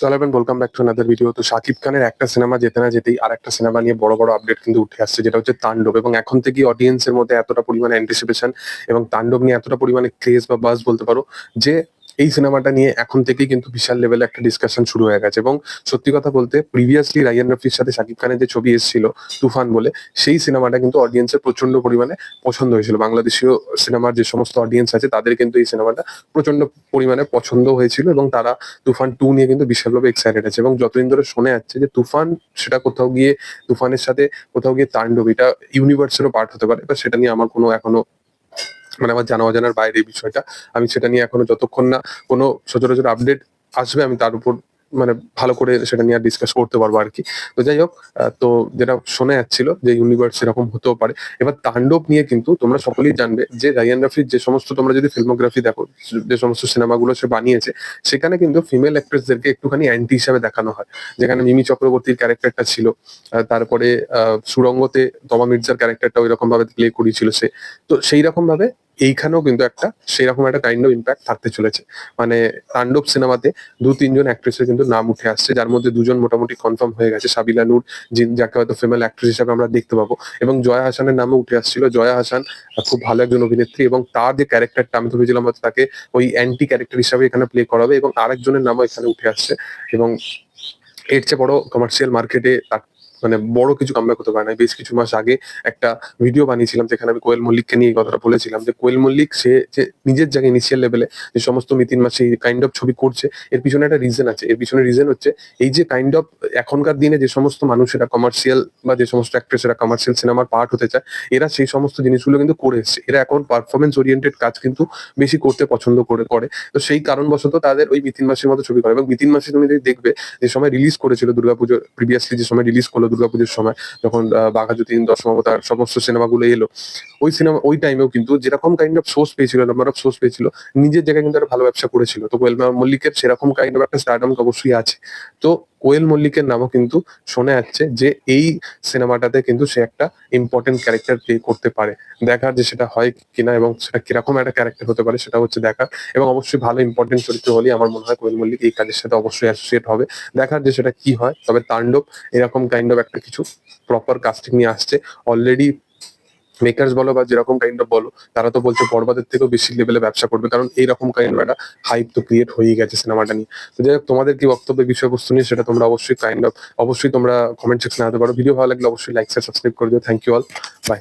চলো এবার welcome back to another video. তো শাকিব খানের একটা সিনেমা যেতে না যেতেই আর একটা সিনেমা নিয়ে বড় বড় আপডেট কিন্তু উঠে আসছে, যেটা হচ্ছে তাণ্ডব। এবং এখন থেকেই অডিয়েন্সের মধ্যে এতটা পরিমাণে অ্যান্টিসিপেশন এবং তাণ্ডব নিয়ে এতটা পরিমাণে ক্রেজ বা বাজ বলতে পারো যে এই সিনেমাটা নিয়ে এখন থেকেই কিন্তু বিশাল লেভেলে একটা ডিসকাশন শুরু হয়ে গেছে। এবং সত্যি কথা বলতে প্রিভিয়াসলি রায়ান রফির সাথে শাকিব খানের যে ছবি এসেছিল তুফান বলে, সেই সিনেমাটা কিন্তু অডিয়েন্সের প্রচন্ড পরিমাণে পছন্দ হয়েছিল। বাংলাদেশীয় সিনেমার যে সমস্ত অডিয়েন্স আছে তাদের কিন্তু এই সিনেমাটা প্রচন্ড পরিমাণে পছন্দ হয়েছিল এবং তারা তুফান 2 নিয়ে কিন্তু বিশালভাবে এক্সাইটেড আছে। এবং যতদিন ধরে শোনা যাচ্ছে যে তুফান সেটা কোথাও গিয়ে তুফানের সাথে কোথাও গিয়ে তাণ্ডব এটা ইউনিভার্সেরও পার্ট হতে পারে, বা সেটা নিয়ে আমার কোনো এখনো আমার জানা অজানার বাইরে এই বিষয়টা। আমি সেটা নিয়ে এখনো যতক্ষণ না কোনো সচরাচর আপডেট আসবে আমি তার উপর ভালো করে সেটা নিয়ে ডিসকাস করতে পারবো আর কি। তো যাই হোক, তো যেটা শোনা যাচ্ছিল যে ইউনিভার্স এরকম হতেও পারে। এবার তাণ্ডব নিয়ে কিন্তু তোমরা সকলেই জানবে যে রায়ান রাফির যে সমস্ত, তোমরা যদি ফিল্মোগ্রাফি দেখো, যে সমস্ত সিনেমাগুলো সে বানিয়েছে, সেখানে কিন্তু ফিমেল অ্যাক্ট্রেসদেরকে একটুখানি অ্যান্টি হিসাবে দেখানো হয়। যেখানে মিমি চক্রবর্তীর ক্যারেক্টারটা ছিল, তারপরে সুড়ঙ্গতে তমা মির্জার ক্যারেক্টারটা ওই রকম ভাবে প্লে করেছিল সে। তো সেই রকম ভাবে এইখানেও কিন্তু একটা সেই রকম একটা কাইন্ড অফ ইম্প্যাক্ট থাকতে চলেছে। মানে তাণ্ডব সিনেমাতে 2-3 জন অ্যাক্ট্রেসের কিন্তু নাম উঠে আসছে, যার মধ্যে 2জন মোটামুটি কনফার্ম হয়ে গেছে। সাবিলা নূর, যাকে হয়তো ফিমেল অ্যাক্ট্রেস হিসেবে আমরা দেখতে পাবো, এবং জয়া হাসানের নামও উঠে আসছিল। জয়া হাসান খুব ভালো একজন অভিনেত্রী, এবং তার যে ক্যারেক্টারটা আমি তো ভেবেছিলাম হয়তো তাকে ওই অ্যান্টি ক্যারেক্টার হিসাবে এখানে প্লে করাবে, এবং আরেকজনের নামও এখানে উঠে আসছে। এবং এর চেয়ে বড় কমার্শিয়াল মার্কেটে তার মানে বড় কিছু কামব্যাক হতে পারে না। বেশ কিছু মাস আগে একটা ভিডিও বানিয়েছিলাম যেখানে আমি কোয়েল মল্লিককে নিয়ে এই কথাটা বলেছিলাম যে কোয়েল মল্লিক সে যে নিজের জায়গায় ইনিশিয়াল লেভেলে যে সমস্ত মিতিন মাসি কাইন্ড অফ ছবি করছে, এর পিছনে একটা রিজন আছে। এর পিছনে রিজন হচ্ছে এই যে কাইন্ড অফ এখনকার দিনে যে সমস্ত মানুষেরা কমার্শিয়াল বা যে সমস্ত অ্যাক্ট্রেসেরা কমার্শিয়াল সিনেমার পার্ট হতে চায়, এরা সেই সমস্ত জিনিসগুলো কিন্তু করে এসছে। এরা এখন পারফরমেন্স ওরিয়েন্টেড কাজ কিন্তু বেশি করতে পছন্দ করে। তো সেই কারণবশত তাদের ওই মিতিন মাসির মতো ছবি করে। এবং মিতিন মাসি তুমি যদি দেখবে যে সময় রিলিজ করেছিল দুর্গাপুজো, প্রিভিয়াসলি যে সময় রিলিজ করলো দুর্গাপুজোর সময়, যখন বাঘা যতীন, দশম অবতার সমস্ত সিনেমাগুলো এলো, ওই টাইমেও কিন্তু যেরকম কাইন্ড অফ সোর্স পেয়েছিল, নাম্বার অফ সোর্স পেয়েছিল, নিজের জায়গায় কিন্তু একটা ভালো ব্যবসা করেছিল। তো কোয়েল মল্লিকের সেরকম কাইন্ড অফ একটা স্টারডাম অবশ্যই আছে। তো কোয়েল মল্লিকের নামও কিন্তু শোনা যাচ্ছে যে এই সিনেমাটাতে কিন্তু সে একটা ইম্পর্টেন্ট ক্যারেক্টার প্লে করতে পারে। দেখার যে সেটা হয় কিনা এবং সেটা কিরকম একটা ক্যারেক্টার হতে পারে সেটা হচ্ছে দেখার। এবং অবশ্যই ভালো ইম্পর্টেন্ট চরিত্র হলেই আমার মনে হয় কোয়েল মল্লিক এই কাজের সাথে অবশ্যই অ্যাসোসিয়েট হবে। দেখার যে সেটা কি হয়। তবে তাণ্ডব এরকম কাইন্ড অফ একটা কিছু প্রপার কাস্টিং নিয়ে আসছে অলরেডি। মেকার্স বলো বা যেরকম কাইন্ড অফ বলো, তারা তো বলছে বড়বাদের থেকেও বেশি লেভেলে ব্যবসা করবে, কারণ এইরকম কাইন্ড অফ একটা হাইপ তো ক্রিয়েট হয়ে গেছে সিনেমাটা নিয়ে। তো যাই হোক, তোমাদের কি বক্তব্য বিষয়বস্তু নিয়ে সেটা তোমরা অবশ্যই তোমরা কমেন্ট সেকশনে জানাতে পারো। ভিডিও ভালো লাগলে অবশ্যই লাইক শেয়ার সাবস্ক্রাইব করে দিও। Thank you all, by.